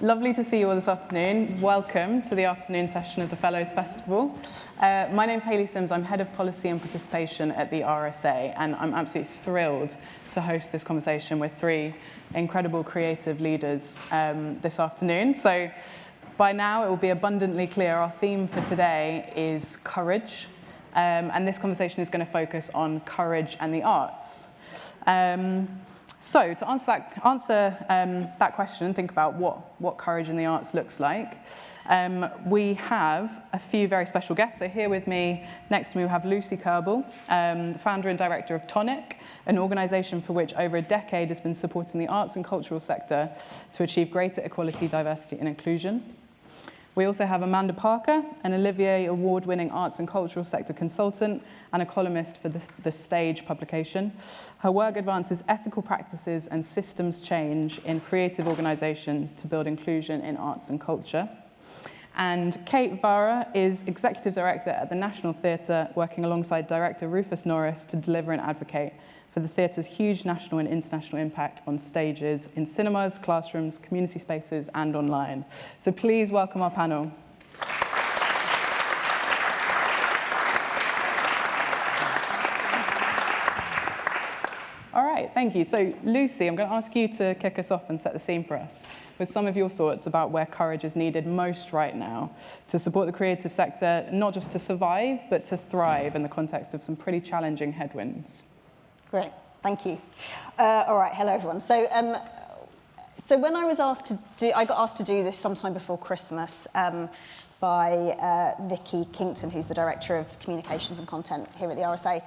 Lovely to see you all this afternoon. Welcome to the afternoon session of the Fellows Festival. My name's Hayley Sims. I'm Head of Policy and Participation at the RSA, and I'm absolutely thrilled to host this conversation with three incredible creative leaders this afternoon. So by now, it will be abundantly clear our theme for today is courage, and this conversation is going to focus on courage and the arts. So to answer that question and think about what courage in the arts looks like, we have a few very special guests. So here with me, next to me, we have Lucy Kerbel, the founder and director of Tonic, an organisation for which over a decade has been supporting the arts and cultural sector to achieve greater equality, diversity and inclusion. We also have Amanda Parker, an Olivier Award-winning arts and cultural sector consultant and a columnist for the Stage publication. Her work advances ethical practices and systems change in creative organisations to build inclusion in arts and culture. And Kate Varah is executive director at the National Theatre, working alongside director Rufus Norris to deliver and advocate for the theatre's huge national and international impact on stages, in cinemas, classrooms, community spaces, and online. So please welcome our panel. All right, thank you. So Lucy, I'm going to ask you to kick us off and set the scene for us with some of your thoughts about where courage is needed most right now to support the creative sector, not just to survive, but to thrive in the context of some pretty challenging headwinds. Great, thank you. All right, hello everyone. So when I was asked to do, I got asked to do this sometime before Christmas by Vicky Kington, who's the Director of Communications and Content here at the RSA.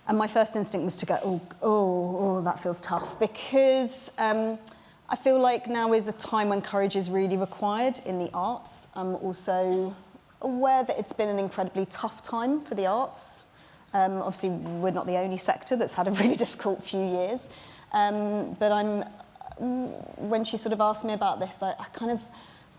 And my first instinct was to go, oh, that feels tough, because I feel like now is a time when courage is really required in the arts. I'm also aware that it's been an incredibly tough time for the arts. Obviously, we're not the only sector that's had a really difficult few years. But when she sort of asked me about this, I kind of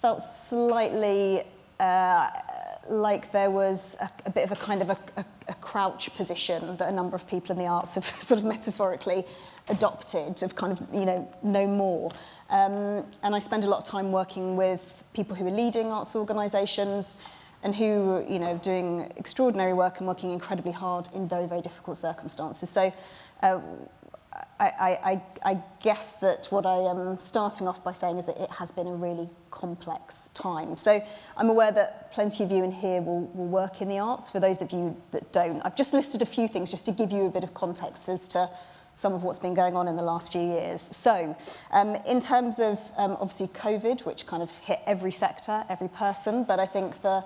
felt slightly like there was a bit of a kind of a crouch position that a number of people in the arts have sort of metaphorically adopted, of kind of, no more. And I spend a lot of time working with people who are leading arts organisations, and who, doing extraordinary work and working incredibly hard in very, very difficult circumstances. So I guess that what I am starting off by saying is that it has been a really complex time. So I'm aware that plenty of you in here will work in the arts. For those of you that don't, I've just listed a few things just to give you a bit of context as to some of what's been going on in the last few years. So in terms of obviously COVID, which kind of hit every sector, every person, but I think for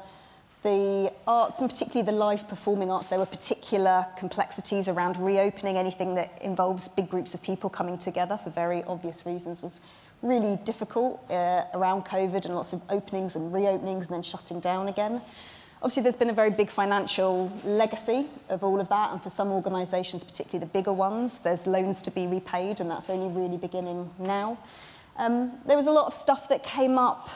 the arts, and particularly the live performing arts, there were particular complexities around reopening. Anything that involves big groups of people coming together for very obvious reasons was really difficult around COVID, and lots of openings and reopenings and then shutting down again. Obviously, there's been a very big financial legacy of all of that, and for some organisations, particularly the bigger ones, there's loans to be repaid, and that's only really beginning now. There was a lot of stuff that came up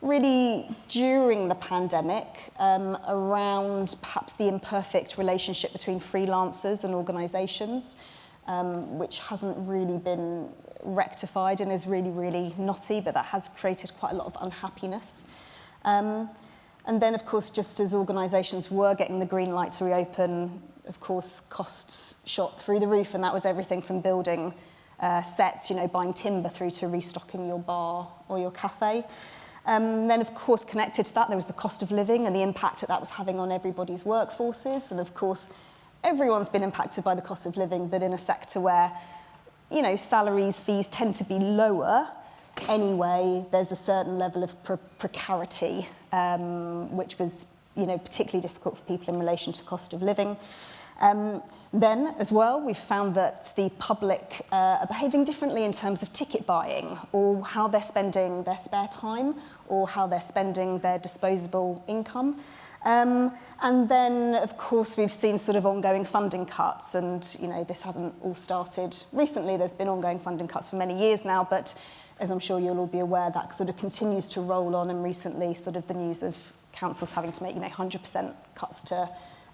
really during the pandemic around perhaps the imperfect relationship between freelancers and organisations, which hasn't really been rectified and is really, really knotty, but that has created quite a lot of unhappiness. And then, of course, just as organisations were getting the green light to reopen, of course, costs shot through the roof, and that was everything from building sets, buying timber, through to restocking your bar or your cafe. Then, of course, connected to that, there was the cost of living and the impact that was having on everybody's workforces. And, of course, everyone's been impacted by the cost of living, but in a sector where, salaries, fees tend to be lower anyway, there's a certain level of precarity, which was, particularly difficult for people in relation to cost of living. Then, as well, we've found that the public are behaving differently in terms of ticket buying, or how they're spending their spare time, or how they're spending their disposable income. And then, of course, we've seen sort of ongoing funding cuts, and this hasn't all started recently. There's been ongoing funding cuts for many years now, but as I'm sure you'll all be aware, that sort of continues to roll on, and recently sort of the news of councils having to make 100% cuts to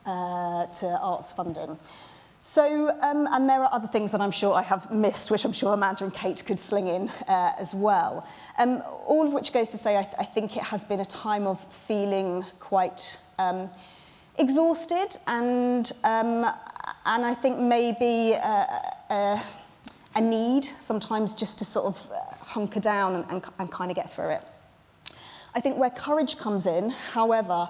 arts funding. So, and there are other things that I'm sure I have missed, which I'm sure Amanda and Kate could sling in as well. All of which goes to say I think it has been a time of feeling quite exhausted and I think maybe a need sometimes just to sort of hunker down and kind of get through it. I think where courage comes in, however,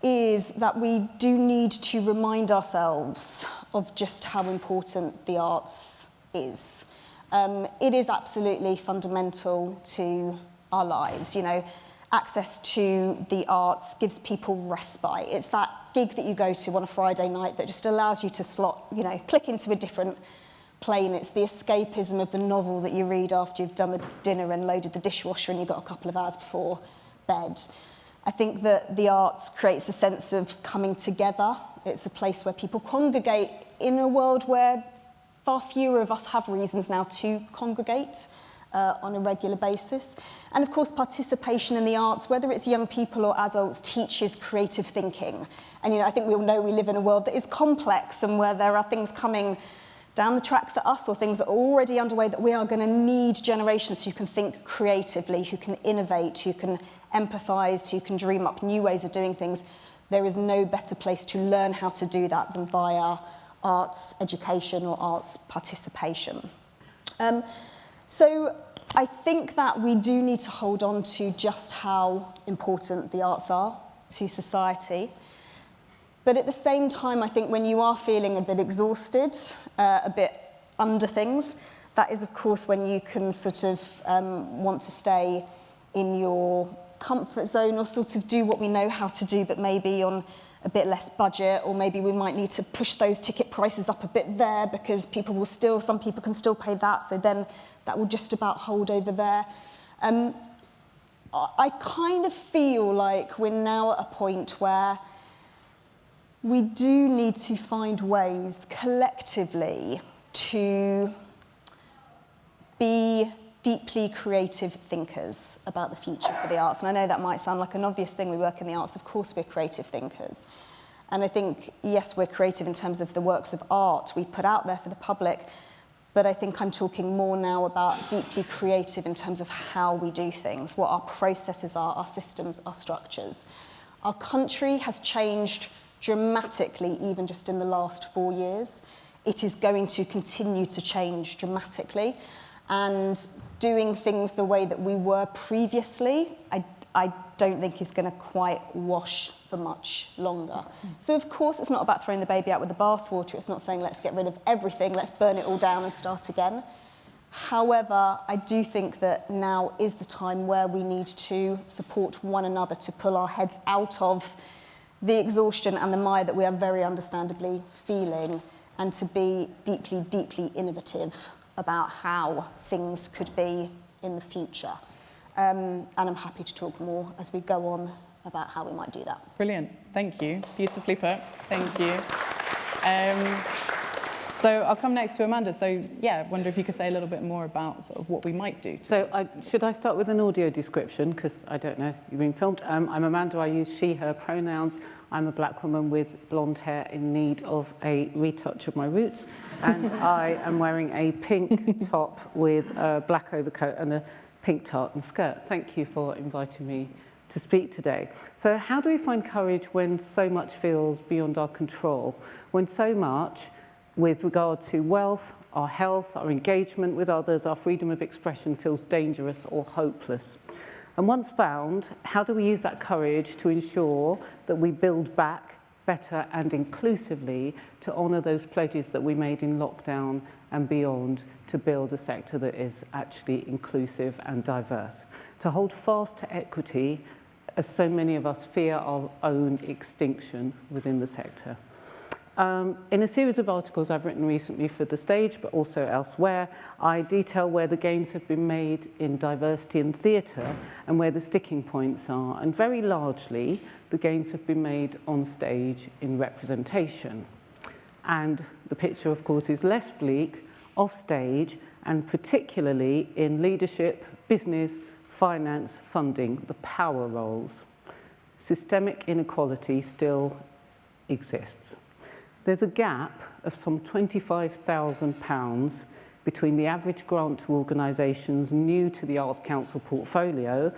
is that we do need to remind ourselves of just how important the arts is. It is absolutely fundamental to our lives. You know, access to the arts gives people respite. It's that gig that you go to on a Friday night that just allows you to slot, you know, click into a different plane. It's the escapism of the novel that you read after you've done the dinner and loaded the dishwasher and you've got a couple of hours before bed. I think that the arts creates a sense of coming together. It's a place where people congregate in a world where far fewer of us have reasons now to congregate on a regular basis. And of course, participation in the arts, whether it's young people or adults, teaches creative thinking. And you know, I think we all know we live in a world that is complex and where there are things coming down the tracks at us or things that are already underway that we are going to need generations who can think creatively, who can innovate, who can empathise, who can dream up new ways of doing things. There is no better place to learn how to do that than via arts education or arts participation. So I think that we do need to hold on to just how important the arts are to society. But at the same time, I think when you are feeling a bit exhausted, a bit under things, that is, of course, when you can sort of want to stay in your comfort zone or sort of do what we know how to do, but maybe on a bit less budget, or maybe we might need to push those ticket prices up a bit there because some people can still pay that, so then that will just about hold over there. I kind of feel like we're now at a point where we do need to find ways collectively to be deeply creative thinkers about the future for the arts. And I know that might sound like an obvious thing. We work in the arts, of course we're creative thinkers. And I think, yes, we're creative in terms of the works of art we put out there for the public, but I think I'm talking more now about deeply creative in terms of how we do things, what our processes are, our systems, our structures. Our country has changed dramatically, even just in the last 4 years. It is going to continue to change dramatically. And doing things the way that we were previously, I don't think is going to quite wash for much longer. So of course it's not about throwing the baby out with the bathwater. It's not saying let's get rid of everything, let's burn it all down and start again. However, I do think that now is the time where we need to support one another to pull our heads out of the exhaustion and the mire that we are very understandably feeling, and to be deeply, deeply innovative about how things could be in the future. And I'm happy to talk more as we go on about how we might do that. Brilliant, thank you. Beautifully put, thank you. So I'll come next to Amanda. So yeah, I wonder if you could say a little bit more about sort of what we might do. So should I start with an audio description? Because I don't know, you've been filmed. I'm Amanda, I use she, her pronouns. I'm a black woman with blonde hair in need of a retouch of my roots. And I am wearing a pink top with a black overcoat and a pink tartan skirt. Thank you for inviting me to speak today. So how do we find courage when so much feels beyond our control? When so much with regard to wealth, our health, our engagement with others, our freedom of expression feels dangerous or hopeless. And once found, how do we use that courage to ensure that we build back better and inclusively to honour those pledges that we made in lockdown and beyond to build a sector that is actually inclusive and diverse? To hold fast to equity, as so many of us fear our own extinction within the sector. In a series of articles I've written recently for The Stage, but also elsewhere, I detail where the gains have been made in diversity in theatre and where the sticking points are. And very largely, the gains have been made on stage in representation. And the picture, of course, is less bleak off stage, and particularly in leadership, business, finance, funding, the power roles. Systemic inequality still exists. there's a gap of some £25,000 between the average grant to organisations new to the Arts Council portfolio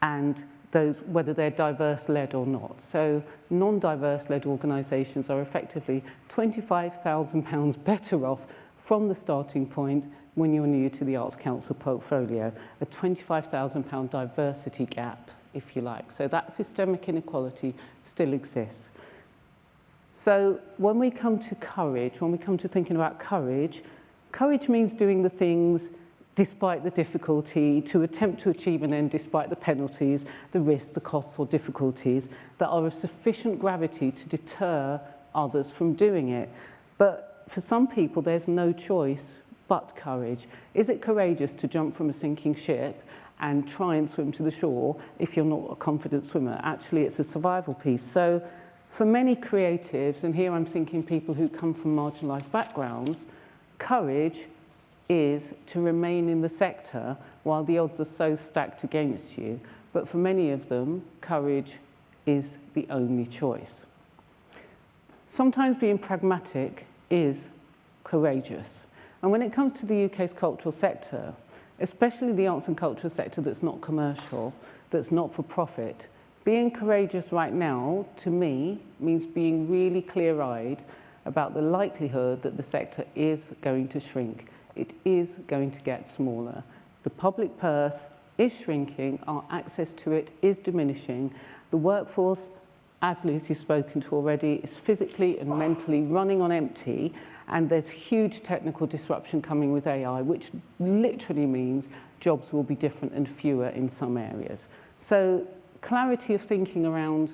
and those, whether they're diverse-led or not. So non-diverse-led organisations are effectively £25,000 better off from the starting point when you're new to the Arts Council portfolio, a £25,000 diversity gap, if you like. So that systemic inequality still exists. So when we come to courage, when we come to thinking about courage, courage means doing the things despite the difficulty, to attempt to achieve an end despite the penalties, the risks, the costs or difficulties that are of sufficient gravity to deter others from doing it. But for some people, there's no choice but courage. Is it courageous to jump from a sinking ship and try and swim to the shore if you're not a confident swimmer? Actually, it's a survival piece. So for many creatives, and here I'm thinking people who come from marginalised backgrounds, courage is to remain in the sector while the odds are so stacked against you. But for many of them, courage is the only choice. Sometimes being pragmatic is courageous. And when it comes to the UK's cultural sector, especially the arts and cultural sector that's not commercial, that's not for profit, being courageous right now, to me, means being really clear-eyed about the likelihood that the sector is going to shrink. It is going to get smaller. The public purse is shrinking, our access to it is diminishing. The workforce, as Lucy's spoken to already, is physically and mentally running on empty, and there's huge technical disruption coming with AI, which literally means jobs will be different and fewer in some areas. So clarity of thinking around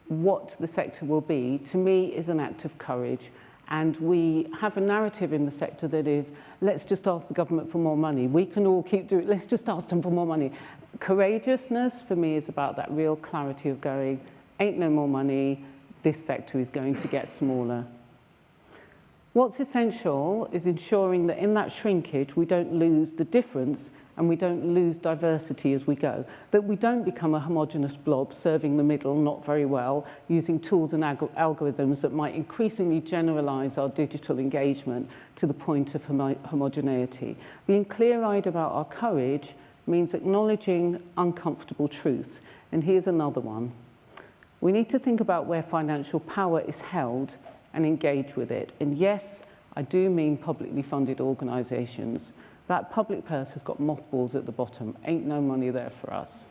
what the sector will be, to me, is an act of courage. And we have a narrative in the sector that is, let's just ask the government for more money. We can all keep doing it. Let's just ask them for more money. Courageousness, for me, is about that real clarity of going, ain't no more money, this sector is going to get smaller. What's essential is ensuring that in that shrinkage, we don't lose the difference and we don't lose diversity as we go, that we don't become a homogenous blob serving the middle not very well, using tools and algorithms that might increasingly generalize our digital engagement to the point of homogeneity. Being clear-eyed about our courage means acknowledging uncomfortable truths. And here's another one. We need to think about where financial power is held and engage with it. And yes, I do mean publicly funded organisations. That public purse has got mothballs at the bottom. Ain't no money there for us.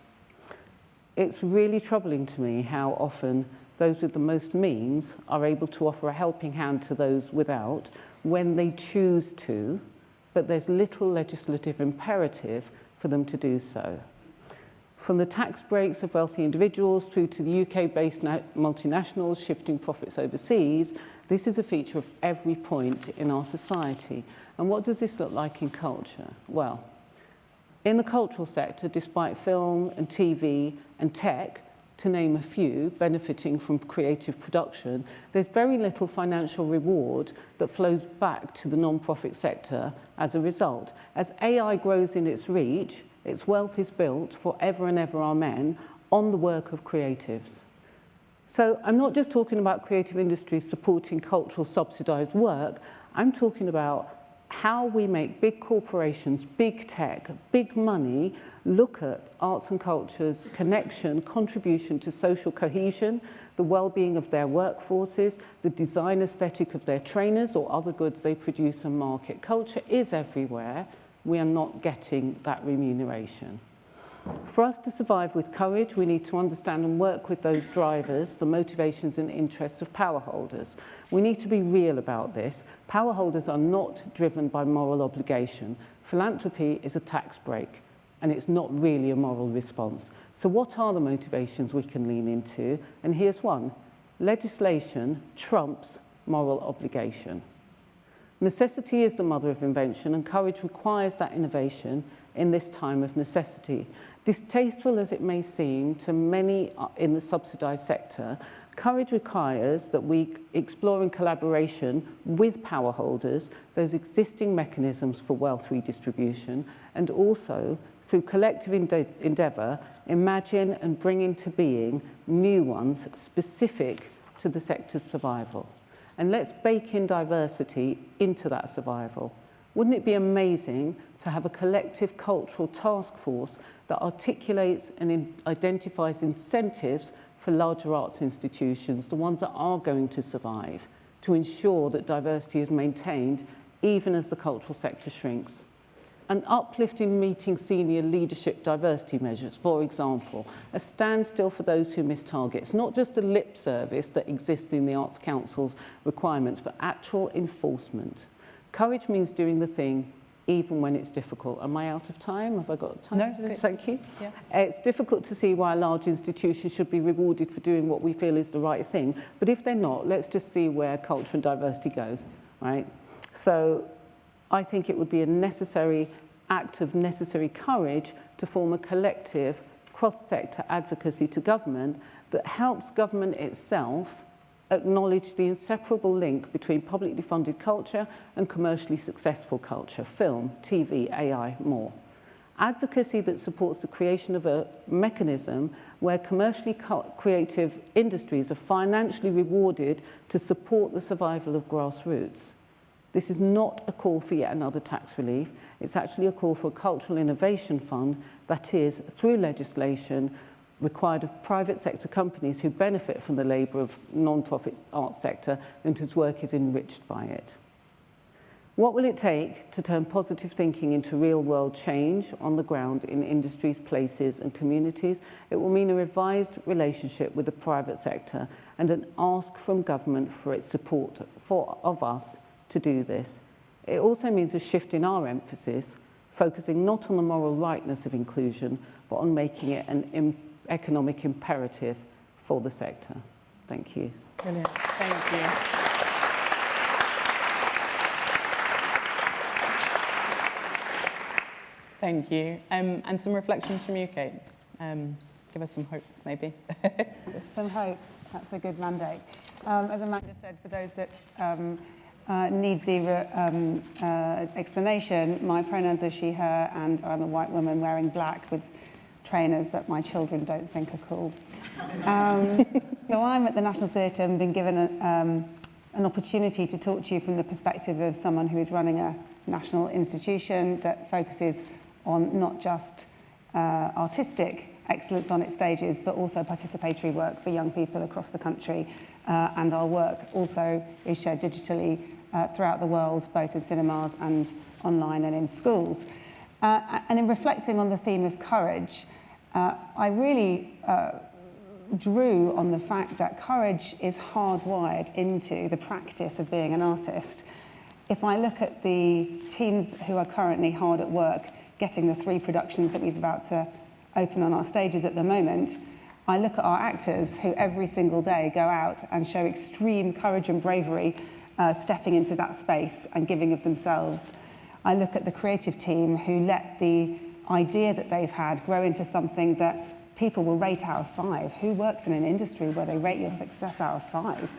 It's really troubling to me how often those with the most means are able to offer a helping hand to those without when they choose to, but there's little legislative imperative for them to do so. From the tax breaks of wealthy individuals through to the UK-based multinationals shifting profits overseas, this is a feature of every point in our society. And what does this look like in culture? Well, in the cultural sector, despite film and TV and tech, to name a few, benefiting from creative production, there's very little financial reward that flows back to the non-profit sector as a result. As AI grows in its reach, its wealth is built for ever and ever amen on the work of creatives. So I'm not just talking about creative industries supporting cultural subsidised work, I'm talking about how we make big corporations, big tech, big money look at arts and culture's connection, contribution to social cohesion, the well-being of their workforces, the design aesthetic of their trainers or other goods they produce and market. Culture is everywhere. We are not getting that remuneration. For us to survive with courage, we need to understand and work with those drivers, the motivations and interests of power holders. We need to be real about this. Power holders are not driven by moral obligation. Philanthropy is a tax break, and it's not really a moral response. So what are the motivations we can lean into? And here's one. Legislation trumps moral obligation. Necessity is the mother of invention, and courage requires that innovation in this time of necessity. Distasteful as it may seem to many in the subsidised sector, courage requires that we explore in collaboration with power holders those existing mechanisms for wealth redistribution, and also, through collective endeavour, imagine and bring into being new ones specific to the sector's survival. and let's bake in diversity into that survival. Wouldn't it be amazing to have a collective cultural task force that articulates and identifies incentives for larger arts institutions, the ones that are going to survive, to ensure that diversity is maintained even as the cultural sector shrinks? An uplifting meeting senior leadership diversity measures, for example, a standstill for those who miss targets, not just the lip service that exists in the Arts Council's requirements, but actual enforcement. Courage means doing the thing even when it's difficult. Am I out of time? Have I got time? No, good. Thank you. Yeah. It's difficult to see why a large institution should be rewarded for doing what we feel is the right thing. But if they're not, let's just see where culture and diversity goes, right? So I think it would be a necessary act of necessary courage to form a collective cross-sector advocacy to government that helps government itself acknowledge the inseparable link between publicly funded culture and commercially successful culture, film, TV, AI, more. Advocacy that supports the creation of a mechanism where commercially creative industries are financially rewarded to support the survival of grassroots. This is not a call for yet another tax relief. It's actually a call for a cultural innovation fund that is, through legislation, required of private sector companies who benefit from the labour of non-profit arts sector and whose work is enriched by it. What will it take to turn positive thinking into real-world change on the ground in industries, places and communities? It will mean a revised relationship with the private sector and an ask from government for its support of us to do this. It also means a shift in our emphasis, focusing not on the moral rightness of inclusion, but on making it an economic imperative for the sector. Thank you. Brilliant. Thank you. Thank you. And some reflections from you, Kate. Give us some hope, maybe. Some hope. That's a good mandate. As Amanda said, for those that need the explanation, my pronouns are she, her, and I'm a white woman wearing black with trainers that my children don't think are cool. So I'm at the National Theatre and been given an opportunity to talk to you from the perspective of someone who is running a national institution that focuses on not just artistic excellence on its stages, but also participatory work for young people across the country. And our work also is shared digitally throughout the world, both in cinemas and online and in schools. And in reflecting on the theme of courage, I really drew on the fact that courage is hardwired into the practice of being an artist. If I look at the teams who are currently hard at work, getting the 3 productions that we're about to open on our stages at the moment, I look at our actors who every single day go out and show extreme courage and bravery, stepping into that space and giving of themselves. I look at the creative team who let the idea that they've had grow into something that people will rate out of 5. Who works in an industry where they rate your success out of 5?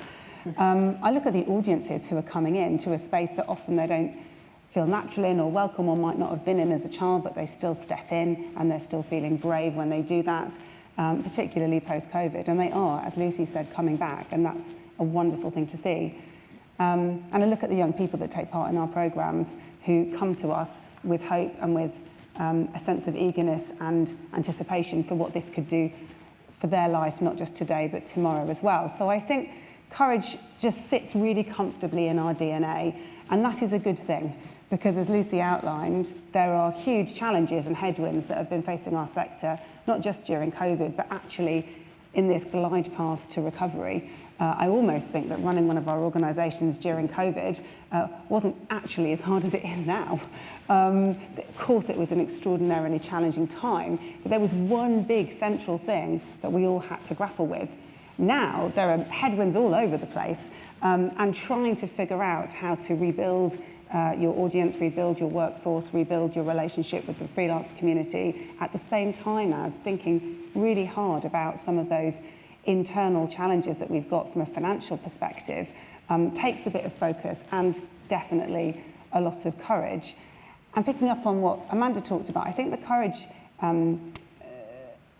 I look at the audiences who are coming in to a space that often they don't feel natural in or welcome or might not have been in as a child, but they still step in and they're still feeling brave when they do that, particularly post-COVID. And they are, as Lucy said, coming back, and that's a wonderful thing to see. And I look at the young people that take part in our programmes who come to us with hope and with a sense of eagerness and anticipation for what this could do for their life, not just today, but tomorrow as well. So I think courage just sits really comfortably in our DNA, and that is a good thing, because as Lucy outlined, there are huge challenges and headwinds that have been facing our sector, not just during COVID, but actually in this glide path to recovery. I almost think that running one of our organisations during COVID wasn't actually as hard as it is now. Of course, it was an extraordinarily challenging time, but there was one big central thing that we all had to grapple with. Now, there are headwinds all over the place, and trying to figure out how to rebuild your audience, rebuild your workforce, rebuild your relationship with the freelance community, at the same time as thinking really hard about some of those internal challenges that we've got from a financial perspective, takes a bit of focus and definitely a lot of courage. And picking up on what Amanda talked about, I think the courage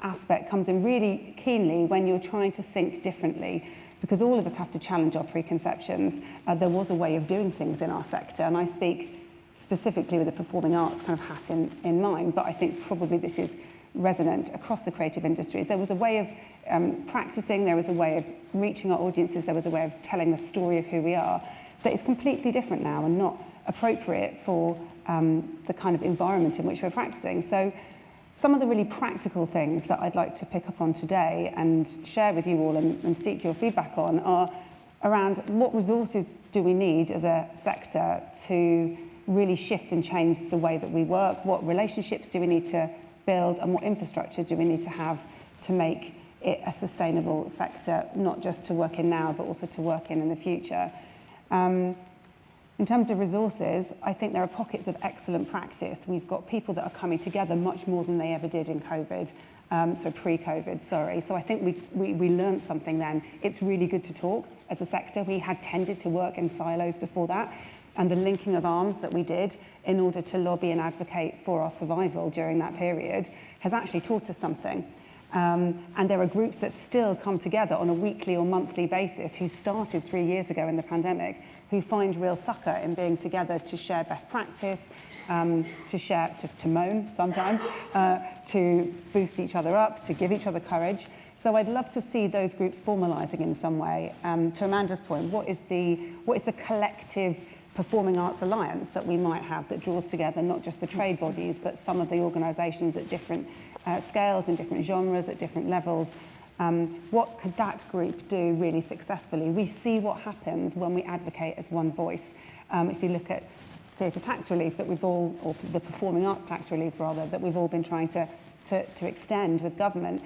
aspect comes in really keenly when you're trying to think differently because all of us have to challenge our preconceptions. There was a way of doing things in our sector, and I speak specifically with the performing arts kind of hat in mind, but I think probably this is resonant across the creative industries. There was a way of practicing, there was a way of reaching our audiences, there was a way of telling the story of who we are that is completely different now and not appropriate for the kind of environment in which we're practicing. So some of the really practical things that I'd like to pick up on today and share with you all and seek your feedback on are around what resources do we need as a sector to really shift and change the way that we work, what relationships do we need to build, and what infrastructure do we need to have to make it a sustainable sector, not just to work in now, but also to work in the future. In terms of resources, I think there are pockets of excellent practice. We've got people that are coming together much more than they ever did in COVID, so pre-COVID, sorry. So I think we learned something then. It's really good to talk as a sector. We had tended to work in silos before that, and the linking of arms that we did in order to lobby and advocate for our survival during that period has actually taught us something. And there are groups that still come together on a weekly or monthly basis who started 3 years ago in the pandemic, who find real succour in being together to share best practice, to moan sometimes, to boost each other up, to give each other courage. So I'd love to see those groups formalising in some way. To Amanda's point, what is the collective performing arts alliance that we might have that draws together not just the trade bodies, but some of the organisations at different scales and different genres at different levels? What could that group do really successfully? We see what happens when we advocate as one voice. If you look at theatre tax relief that we've all, or the performing arts tax relief rather, that we've all been trying to extend with government,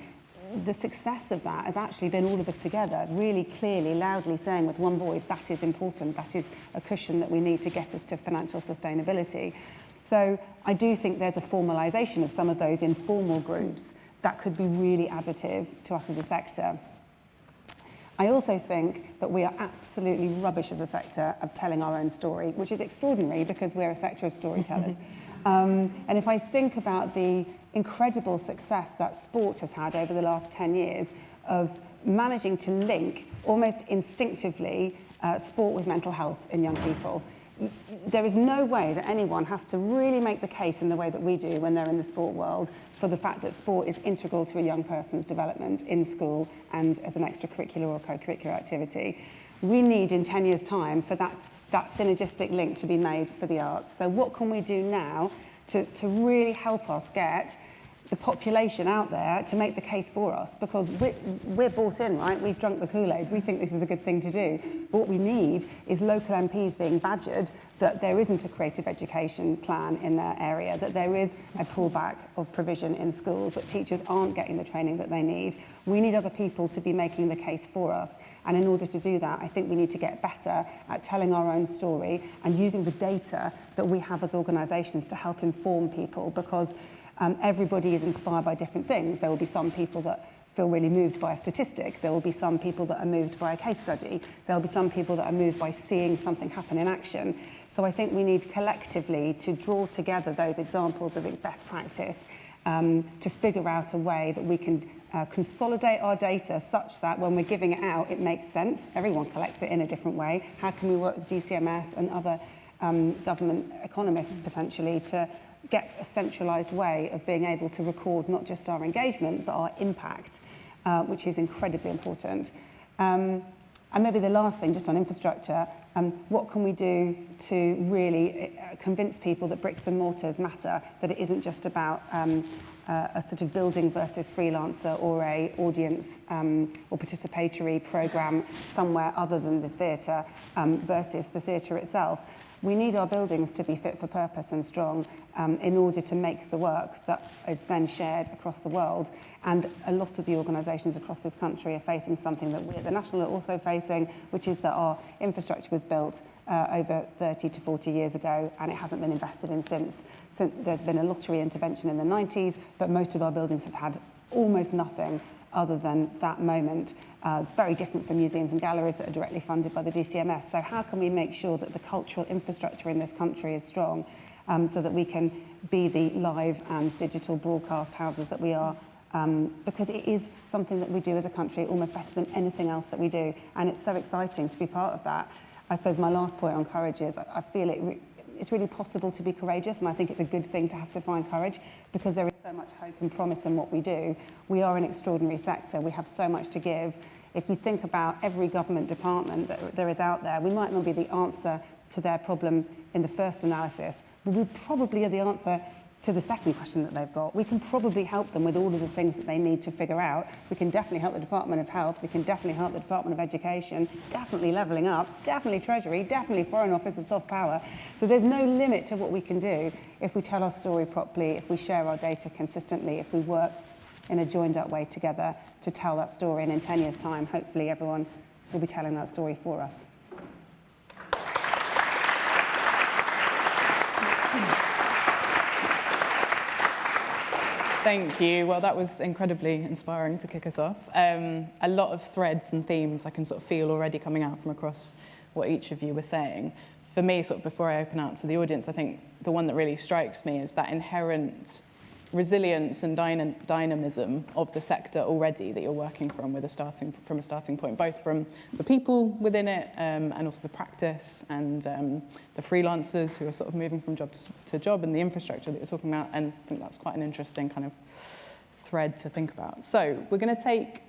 the success of that has actually been all of us together, really clearly, loudly saying with one voice, that is important, that is a cushion that we need to get us to financial sustainability. So I do think there's a formalisation of some of those informal groups that could be really additive to us as a sector. I also think that we are absolutely rubbish as a sector of telling our own story, which is extraordinary because we're a sector of storytellers. And if I think about the incredible success that sport has had over the last 10 years of managing to link almost instinctively sport with mental health in young people, there is no way that anyone has to really make the case in the way that we do when they're in the sport world for the fact that sport is integral to a young person's development in school and as an extracurricular or co-curricular activity. We need in 10 years' time for that synergistic link to be made for the arts. So what can we do now to really help us get the population out there to make the case for us? Because we're bought in, right? We've drunk the Kool-Aid. We think this is a good thing to do. But what we need is local MPs being badgered that there isn't a creative education plan in their area, that there is a pullback of provision in schools, that teachers aren't getting the training that they need. We need other people to be making the case for us. And in order to do that, I think we need to get better at telling our own story and using the data that we have as organisations to help inform people, because everybody is inspired by different things. There will be some people that feel really moved by a statistic. There will be some people that are moved by a case study. There will be some people that are moved by seeing something happen in action. So I think we need collectively to draw together those examples of best practice to figure out a way that we can consolidate our data such that when we're giving it out, it makes sense. Everyone collects it in a different way. How can we work with DCMS and other government economists potentially to get a centralised way of being able to record not just our engagement, but our impact, which is incredibly important. And maybe the last thing, just on infrastructure, what can we do to really convince people that bricks and mortars matter, that it isn't just about a sort of building versus freelancer or a audience or participatory programme somewhere other than the theatre versus the theatre itself. We need our buildings to be fit for purpose and strong in order to make the work that is then shared across the world. And a lot of the organisations across this country are facing something that we at the National are also facing, which is that our infrastructure was built over 30 to 40 years ago, and it hasn't been invested in since. So there's been a lottery intervention in the 90s, but most of our buildings have had almost nothing other than that moment, very different from museums and galleries that are directly funded by the DCMS. So how can we make sure that the cultural infrastructure in this country is strong so that we can be the live and digital broadcast houses that we are because it is something that we do as a country almost better than anything else that we do. And it's so exciting to be part of that. I suppose my last point on courage is I feel it's really possible to be courageous, and I think it's a good thing to have to find courage because there is so much hope and promise in what we do. We are an extraordinary sector. We have so much to give. If you think about every government department that there is out there, we might not be the answer to their problem in the first analysis, but we probably are the answer to the second question that they've got. We can probably help them with all of the things that they need to figure out. We can definitely help the Department of Health, we can definitely help the Department of Education, definitely levelling up, definitely Treasury, definitely Foreign Office and soft power. So there's no limit to what we can do if we tell our story properly, if we share our data consistently, if we work in a joined up way together to tell that story. And in 10 years' time, hopefully everyone will be telling that story for us. Thank you. Well, that was incredibly inspiring to kick us off. A lot of threads and themes I can sort of feel already coming out from across what each of you were saying. For me, sort of before I open out to the audience, I think the one that really strikes me is that inherent resilience and dynamism of the sector already that you're working from a starting point, both from the people within it and also the practice and the freelancers who are sort of moving from job to job and the infrastructure that you're talking about. And I think that's quite an interesting kind of thread to think about. So we're going to take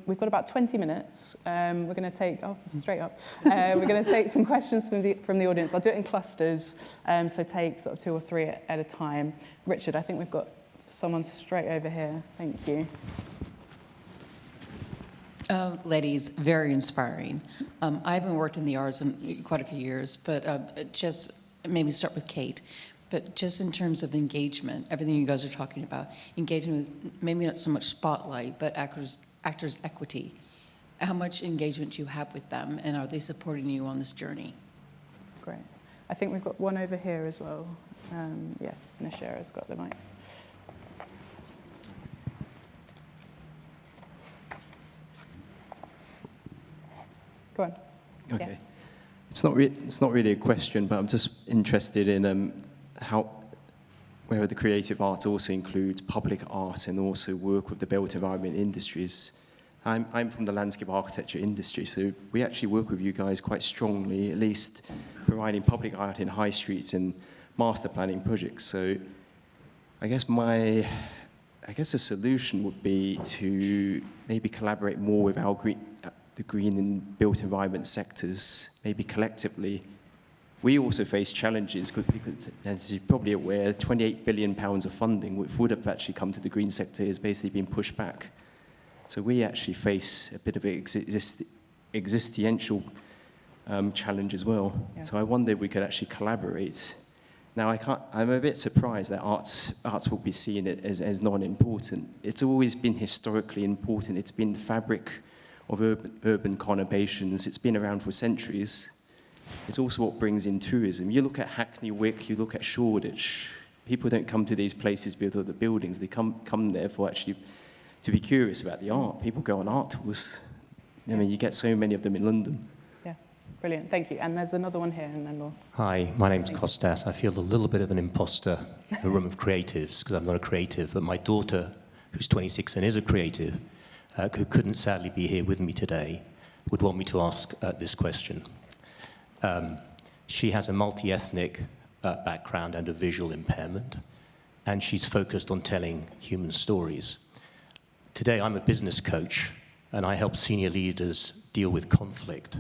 we've got about 20 minutes. We're going to take, straight up. We're going to take some questions from the audience. I'll do it in clusters, so take sort of 2 or 3 at a time. Richard, I think we've got someone straight over here. Thank you. Ladies, very inspiring. I haven't worked in the arts in quite a few years, but just maybe start with Kate. But just in terms of engagement, everything you guys are talking about, engagement with maybe not so much spotlight, but actors' equity. How much engagement do you have with them, and are they supporting you on this journey? Great. I think we've got one over here as well. Yeah, Nashara's got the mic. Go on. Okay. Yeah. It's not really a question, but I'm just interested in whether the creative arts also includes public art and also work with the built environment industries. I'm from the landscape architecture industry, so we actually work with you guys quite strongly, at least providing public art in high streets and master planning projects. So I guess the solution would be to maybe collaborate more with the green and built environment sectors, maybe collectively. We also face challenges because, as you're probably aware, £28 billion of funding, which would have actually come to the green sector, is basically being pushed back. So we actually face a bit of an existential challenge as well. Yeah. So I wonder if we could actually collaborate. Now, I'm a bit surprised that arts will be seen as non-important. It's always been historically important. It's been the fabric of urban conurbations. It's been around for centuries. It's also what brings in tourism. You look at Hackney Wick, you look at Shoreditch. People don't come to these places because of the buildings. They come there for actually to be curious about the art. People go on art tours. I mean, you get so many of them in London. Yeah, brilliant, thank you. And there's another one here, and then we'll... Hi, my name's Costas. I feel a little bit of an imposter in a room of creatives, because I'm not a creative, but my daughter, who's 26 and is a creative, who couldn't sadly be here with me today, would want me to ask this question. She has a multi-ethnic background and a visual impairment, and she's focused on telling human stories. Today, I'm a business coach, and I help senior leaders deal with conflict,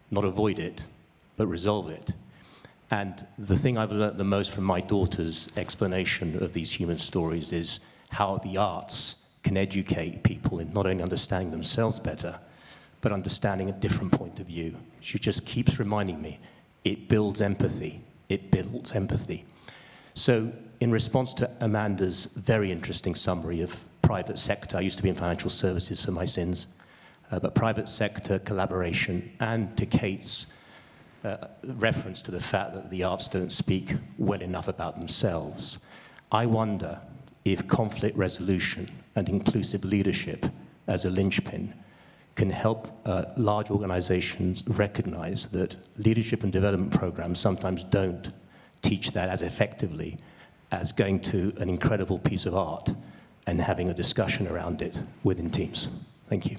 not avoid it, but resolve it. And the thing I've learned the most from my daughter's explanation of these human stories is how the arts can educate people in not only understanding themselves better, but understanding a different point of view. She just keeps reminding me, it builds empathy. It builds empathy. So in response to Amanda's very interesting summary of private sector, I used to be in financial services for my sins, but private sector collaboration, and to Kate's reference to the fact that the arts don't speak well enough about themselves, I wonder if conflict resolution and inclusive leadership as a linchpin can help large organizations recognize that leadership and development programs sometimes don't teach that as effectively as going to an incredible piece of art and having a discussion around it within teams. Thank you.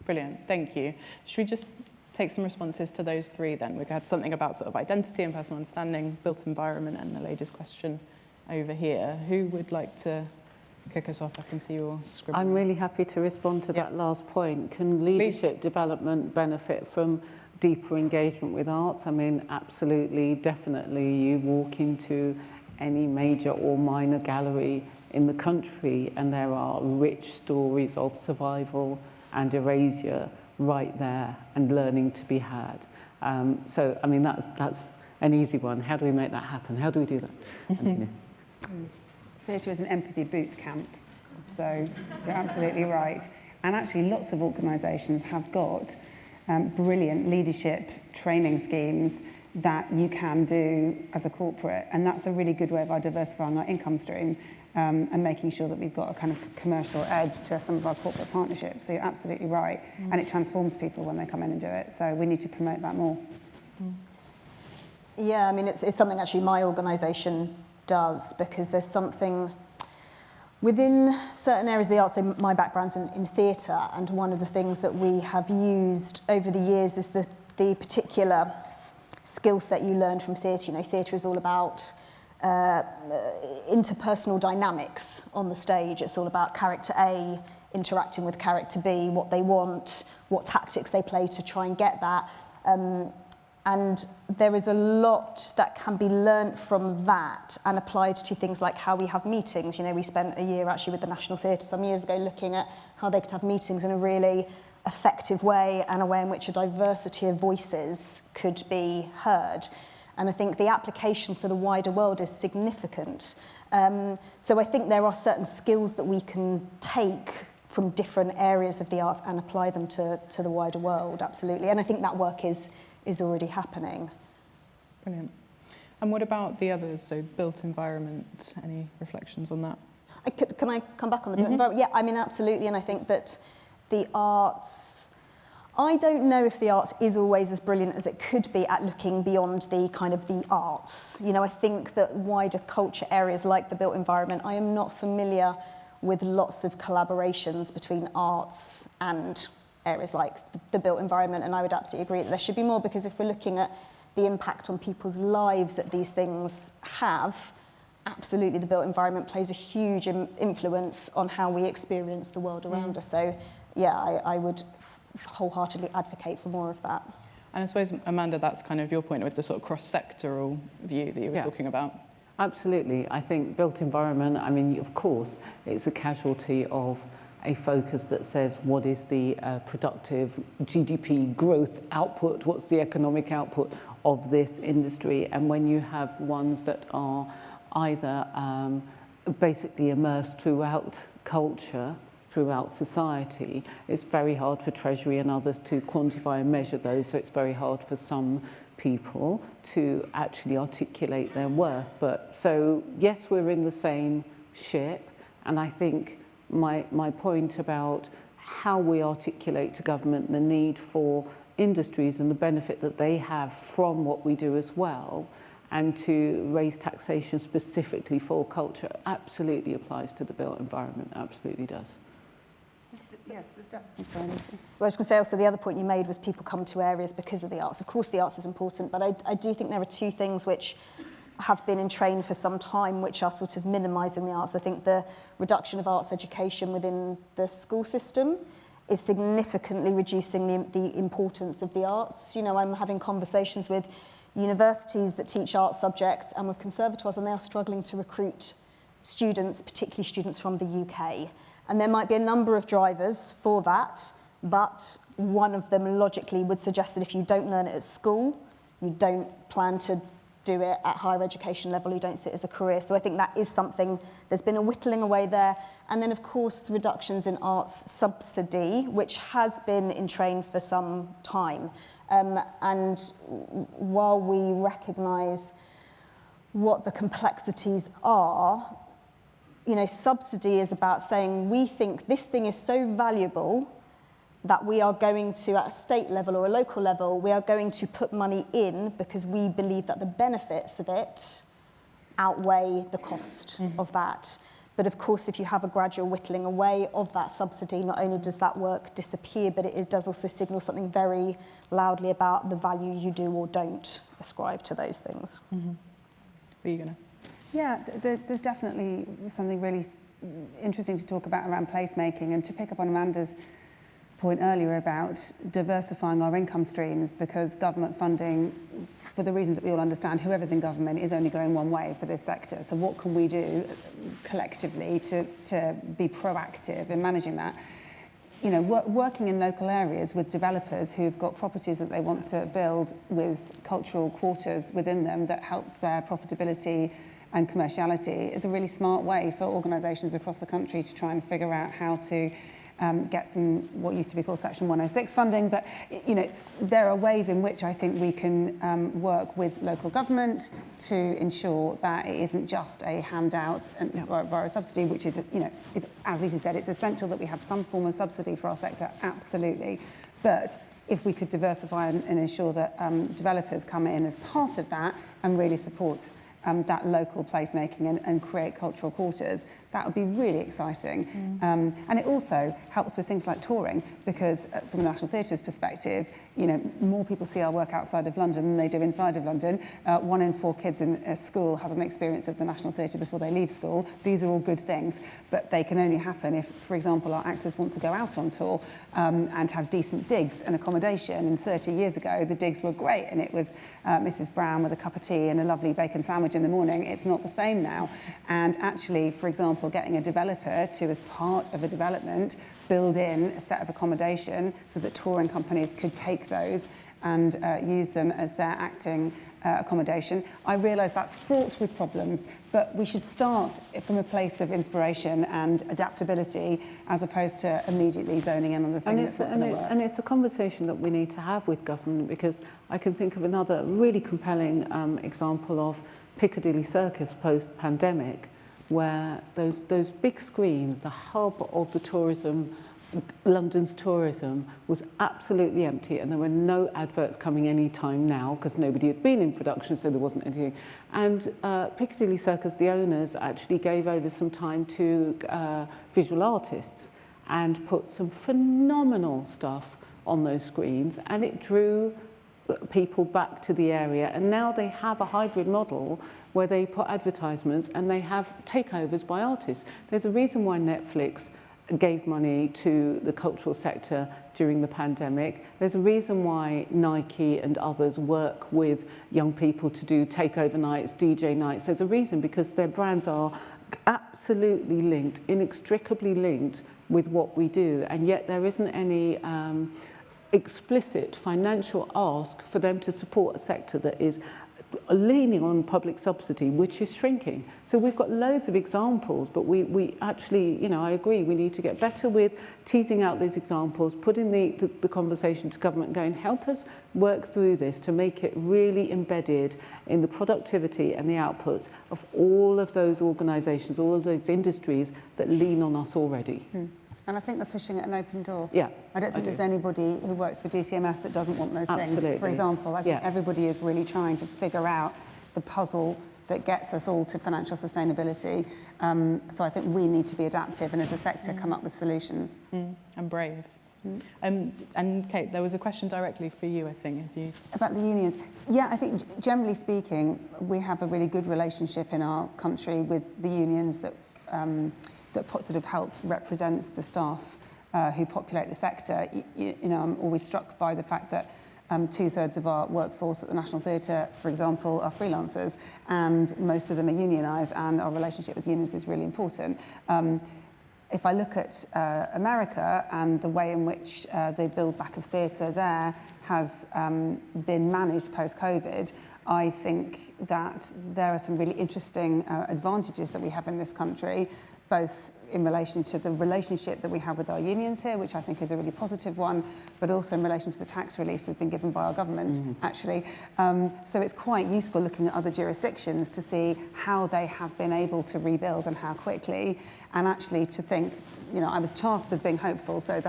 Brilliant, thank you. Should we just take some responses to those three then? We've had something about sort of identity and personal understanding, built environment, and the lady's question over here. Who would like to kick us off? I can see your scribble. I'm really happy to respond to that last point. Can leadership development benefit from deeper engagement with arts? I mean, absolutely, definitely. You walk into any major or minor gallery in the country and there are rich stories of survival and erasure right there and learning to be had. So, I mean, that's an easy one. How do we make that happen? How do we do that? Theatre is an empathy boot camp, so you're absolutely right. And actually, lots of organisations have got brilliant leadership training schemes that you can do as a corporate, and that's a really good way of diversifying our income stream and making sure that we've got a kind of commercial edge to some of our corporate partnerships. So you're absolutely right, and it transforms people when they come in and do it. So we need to promote that more. Yeah, I mean, it's something actually my organisation does, because there's something within certain areas of the arts. So my background's in theatre, and one of the things that we have used over the years is the particular skill set you learned from theatre. You know, theatre is all about interpersonal dynamics on the stage. It's all about character A interacting with character B, what they want, what tactics they play to try and get that. And there is a lot that can be learnt from that and applied to things like how we have meetings. You know, we spent a year actually with the National Theatre some years ago looking at how they could have meetings in a really effective way, and a way in which a diversity of voices could be heard. And I think the application for the wider world is significant. So I think there are certain skills that we can take from different areas of the arts and apply them to the wider world, absolutely. And I think that work is already happening. Brilliant. And what about the others? So built environment, any reflections on that? Can I come back on the built environment? Yeah, I mean, absolutely. And I think that the arts, I don't know if the arts is always as brilliant as it could be at looking beyond the kind of the arts. You know, I think that wider culture areas like the built environment, I am not familiar with lots of collaborations between arts and areas like the built environment, and I would absolutely agree that there should be more, because if we're looking at the impact on people's lives that these things have, absolutely the built environment plays a huge influence on how we experience the world around us. So yeah, I would wholeheartedly advocate for more of that. And I suppose, Amanda, that's kind of your point with the sort of cross-sectoral view that you were talking about. Absolutely. I think built environment, I mean, of course, it's a casualty of a focus that says what is the productive GDP growth output, what's the economic output of this industry. And when you have ones that are either basically immersed throughout culture, throughout society, it's very hard for Treasury and others to quantify and measure those, so it's very hard for some people to actually articulate their worth. But so yes, we're in the same ship, and I think my point about how we articulate to government the need for industries and the benefit that they have from what we do as well, and to raise taxation specifically for culture, absolutely applies to the built environment, absolutely does. Yes, I'm sorry, Lucy. Well, I was going to say also the other point you made was people come to areas because of the arts. Of course the arts is important, but I do think there are two things which have been in train for some time which are sort of minimising the arts. I think the reduction of arts education within the school system is significantly reducing the importance of the arts. You know, I'm having conversations with universities that teach art subjects and with conservatoires, and they are struggling to recruit students, particularly students from the UK. And there might be a number of drivers for that, but one of them logically would suggest that if you don't learn it at school, you don't plan to do it at higher education level, you don't see it as a career. So I think that is something, there's been a whittling away there. And then of course the reductions in arts subsidy, which has been in train for some time. And while we recognise what the complexities are, you know, subsidy is about saying we think this thing is so valuable that we are going to, at a state level or a local level, we are going to put money in because we believe that the benefits of it outweigh the cost of that. But of course, if you have a gradual whittling away of that subsidy, not only does that work disappear, but it does also signal something very loudly about the value you do or don't ascribe to those things. Are you gonna? Yeah, there's definitely something really interesting to talk about around placemaking, and to pick up on Amanda's point earlier about diversifying our income streams, because government funding, for the reasons that we all understand, whoever's in government is only going one way for this sector. So what can we do collectively to be proactive in managing that? You know, working in local areas with developers who've got properties that they want to build with cultural quarters within them that helps their profitability and commerciality is a really smart way for organisations across the country to try and figure out how to get some what used to be called Section 106 funding. But you know, there are ways in which I think we can work with local government to ensure that it isn't just a handout and via a subsidy, which is, you know, is, as Lucy said, it's essential that we have some form of subsidy for our sector, absolutely. But if we could diversify and ensure that developers come in as part of that and really support that local placemaking and create cultural quarters, that would be really exciting. And it also helps with things like touring, because from the National Theatre's perspective, you know, more people see our work outside of London than they do inside of London. 1 in 4 kids in a school has an experience of the National Theatre before they leave school. These are all good things, but they can only happen if, for example, our actors want to go out on tour and have decent digs and accommodation. And 30 years ago, the digs were great, and it was Mrs. Brown with a cup of tea and a lovely bacon sandwich in the morning. It's not the same now. And actually, for example, getting a developer to, as part of a development, build in a set of accommodation so that touring companies could take those and use them as their acting accommodation. I realise that's fraught with problems, but we should start from a place of inspiration and adaptability, as opposed to immediately zoning in on the thing that's not going to work. And it's a conversation that we need to have with government, because I can think of another really compelling example of Piccadilly Circus post-pandemic, where those big screens, the hub of the tourism, London's tourism, was absolutely empty, and there were no adverts coming any time now because nobody had been in production, so there wasn't anything. And Piccadilly Circus, the owners, actually gave over some time to visual artists and put some phenomenal stuff on those screens, and it drew people back to the area. And now they have a hybrid model where they put advertisements and they have takeovers by artists. There's a reason why Netflix gave money to the cultural sector during the pandemic. There's a reason why Nike and others work with young people to do takeover nights, DJ nights. There's a reason, because their brands are absolutely linked, inextricably linked with what we do, and yet there isn't any explicit financial ask for them to support a sector that is leaning on public subsidy, which is shrinking. So we've got loads of examples, but we actually, you know, I agree, we need to get better with teasing out these examples, putting the conversation to government, going, help us work through this to make it really embedded in the productivity and the outputs of all of those organisations, all of those industries that lean on us already. And I think they're pushing at an open door. Yeah, I don't think there's anybody who works for DCMS that doesn't want those Absolutely. things. For example, I think everybody is really trying to figure out the puzzle that gets us all to financial sustainability. So I think we need to be adaptive and, as a sector, come up with solutions. And brave. And Kate, there was a question directly for you, I think. If you... About the unions. Yeah, I think generally speaking, we have a really good relationship in our country with the unions that sort of help represent the staff who populate the sector. You know, I'm always struck by the fact that 2/3 of our workforce at the National Theatre, for example, are freelancers, and most of them are unionised, and our relationship with unions is really important. If I look at America and the way in which the build back of theatre there has been managed post-COVID, I think that there are some really interesting advantages that we have in this country, both in relation to the relationship that we have with our unions here, which I think is a really positive one, but also in relation to the tax relief we've been given by our government, actually. So it's quite useful looking at other jurisdictions to see how they have been able to rebuild and how quickly, and actually to think, you know, I was tasked with being hopeful, so I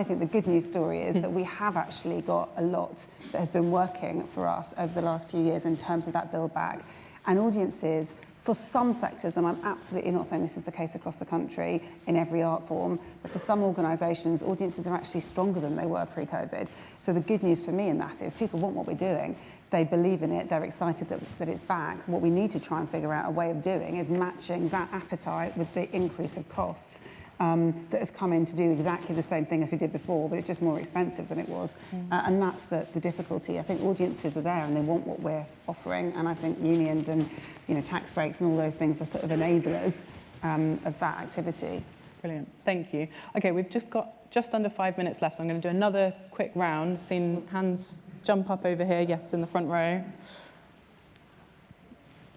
think the good news story is that we have actually got a lot that has been working for us over the last few years in terms of that build back. And audiences For some sectors, and I'm absolutely not saying this is the case across the country in every art form, but for some organisations, audiences are actually stronger than they were pre-COVID. So the good news for me in that is people want what we're doing. They believe in it, they're excited that it's back. What we need to try and figure out a way of doing is matching that appetite with the increase of costs that has come in to do exactly the same thing as we did before, but it's just more expensive than it was. And that's the difficulty. I think audiences are there and they want what we're offering, and I think unions and tax breaks and all those things are sort of enablers of that activity. Brilliant, thank you. Okay, we've just got just under 5 minutes left, so I'm going to do another quick round. Seen hands jump up over here, yes, in the front row.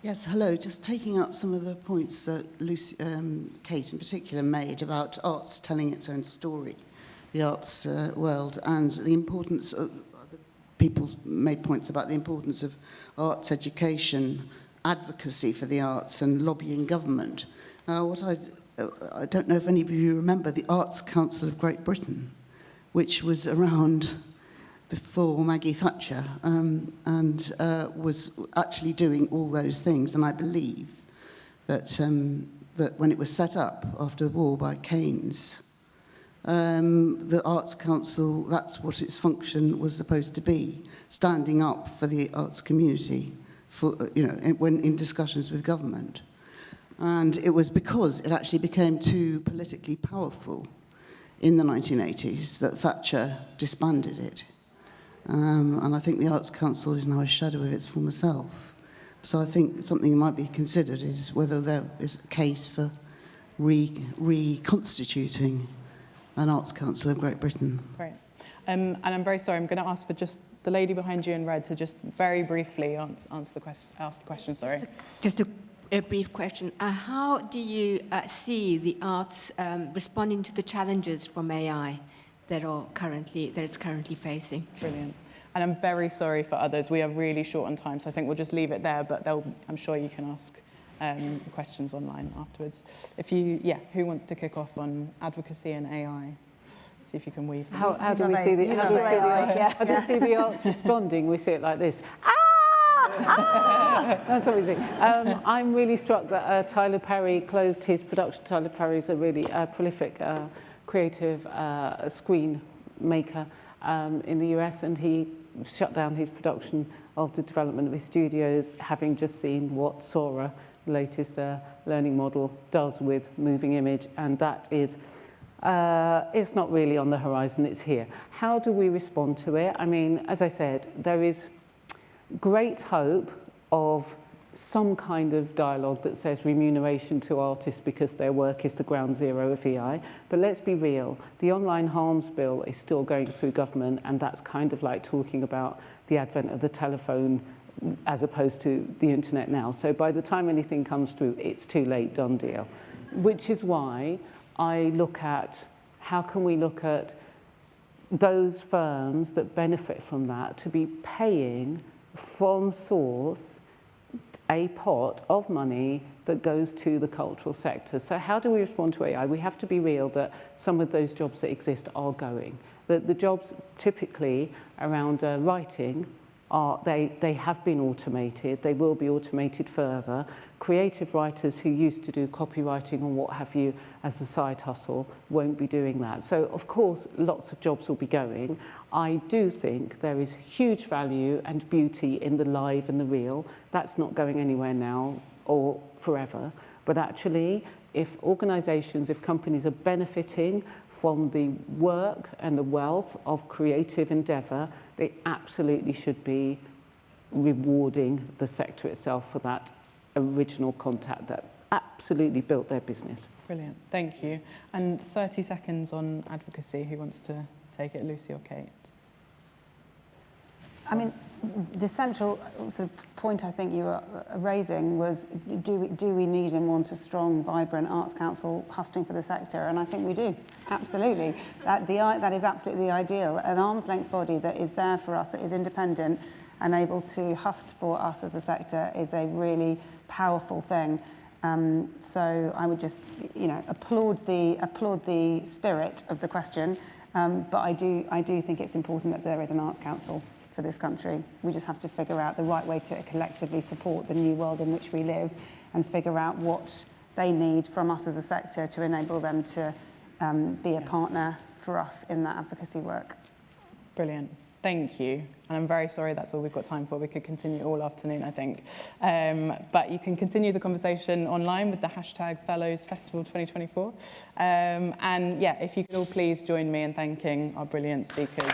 Yes, hello. Just taking up some of the points that Kate in particular made about arts telling its own story, the arts world, and the importance of, people made points about the importance of arts education, advocacy for the arts, and lobbying government. Now, I don't know if any of you remember the Arts Council of Great Britain, which was around before Maggie Thatcher, and was actually doing all those things. And I believe that, that when it was set up after the war by Keynes, the Arts Council, that's what its function was supposed to be, standing up for the arts community, for, when in discussions with government. And it was because it actually became too politically powerful in the 1980s that Thatcher disbanded it. And I think the Arts Council is now a shadow of its former self. So I think something that might be considered is whether there is a case for reconstituting an Arts Council of Great Britain. Great. And I'm very sorry, I'm going to ask for just the lady behind you in red to just very briefly ask the question. Sorry. Just a brief question. How do you see the arts responding to the challenges from AI that it's currently facing? Brilliant. And I'm very sorry for others. We are really short on time, so I think we'll just leave it there, but I'm sure you can ask questions online afterwards. Who wants to kick off on advocacy and AI? See if you can weave them. How do we see the arts responding? We see it like this. That's what we see. I'm really struck that Tyler Perry closed his production. Tyler Perry is a really prolific creative screen maker in the US, and he shut down his production of the development of his studios, having just seen what Sora, the latest learning model, does with moving image, and that is it's not really on the horizon, it's here. How do we respond to it? I mean, as I said, there is great hope of some kind of dialogue that says remuneration to artists because their work is the ground zero of EI. But let's be real, the online harms bill is still going through government, and that's kind of like talking about the advent of the telephone as opposed to the internet now. So by the time anything comes through, it's too late, done deal. Which is why I look at how can we look at those firms that benefit from that to be paying from source a pot of money that goes to the cultural sector. So how do we respond to AI? We have to be real that some of those jobs that exist are going. The jobs typically around writing, they have been automated, they will be automated further. Creative writers who used to do copywriting and what have you as a side hustle won't be doing that. So of course, lots of jobs will be going. I do think there is huge value and beauty in the live and the real. That's not going anywhere now or forever. But actually, if organizations, if companies are benefiting from the work and the wealth of creative endeavor, they absolutely should be rewarding the sector itself for that original contact that absolutely built their business. Brilliant, thank you. And 30 seconds on advocacy. Who wants to take it, Lucy or Kate? I mean, the central sort of point I think you were raising was, do we need and want a strong, vibrant Arts Council hustling for the sector? And I think we do, absolutely. That is absolutely ideal. An arm's length body that is there for us, that is independent and able to hust for us as a sector is a really powerful thing. So I would just, applaud the spirit of the question, but I do think it's important that there is an Arts Council. for this country. We just have to figure out the right way to collectively support the new world in which we live and figure out what they need from us as a sector to enable them to be a partner for us in that advocacy work. Brilliant. Thank you. And I'm very sorry that's all we've got time for. We could continue all afternoon, I think. But you can continue the conversation online with the hashtag Fellows Festival 2024. And yeah, if you could all please join me in thanking our brilliant speakers.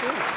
Thank you.